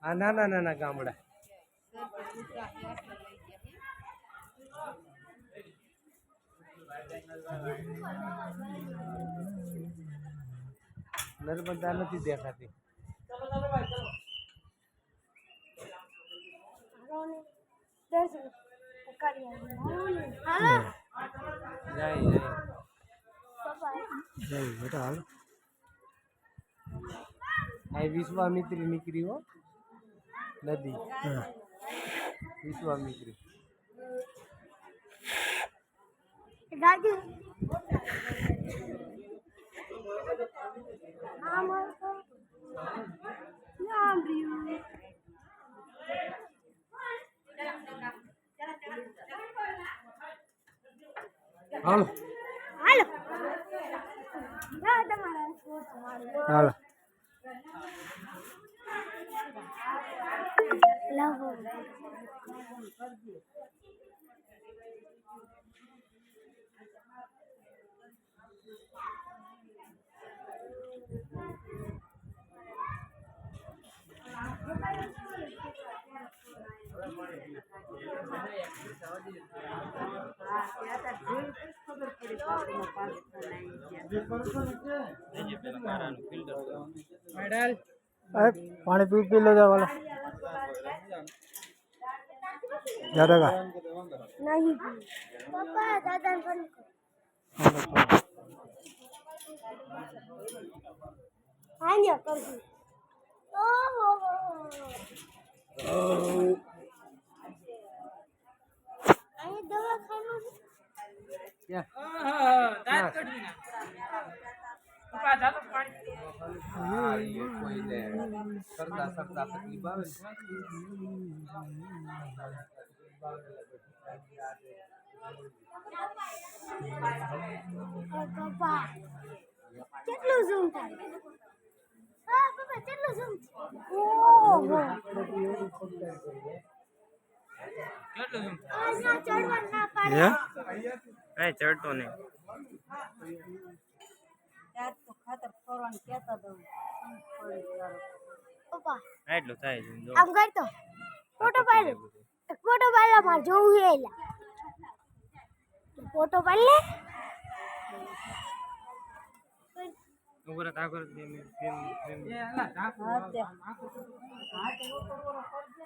આ નાના નાના ગામડા નર્મદા નથી દેખાતી. વિશ્વામિત્રી નીકળી હો નદી. વિશ્વામિત્રી હાલો હાલો હાલો पानी पी लो जा वाला ज्यादा का नहीं पापा दादा फोन हाँ जी कर दी आये दवा खाना क्या दांत कटवी ना पापा दादा पानी हाँ ये कोई दे सरदा सरदा तकलीफ आवे पापा કેટલું ઝૂમ થાય હા પાપા કેટલું ઝૂમ ઓહો કેટલું ઝૂમ આ ના ચડવા ના પાડે એ ચડતો નહીં યાર તો ખાતર ફોરવાનું કેતા દઉં પપ્પા એટલું થાય છે આમ કરતો ફોટો પાડલા માર જોવું હે એલા ફોટો પાડ લે ઉપર તાકર દે મે એ એલા તાકર હાથ દે હાથ ઉપર કરજે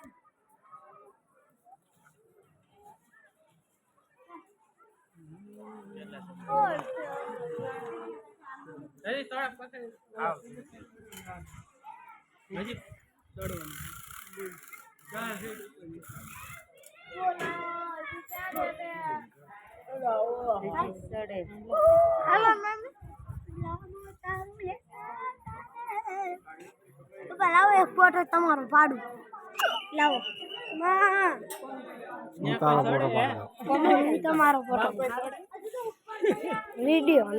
અરે થોડા પકડ આવ હજી દોડવાનું ચાલ હાલો મમ્મી લાવો એક ફોટો તમારો પાડું લાવો તમારો ફોટો વિડિયો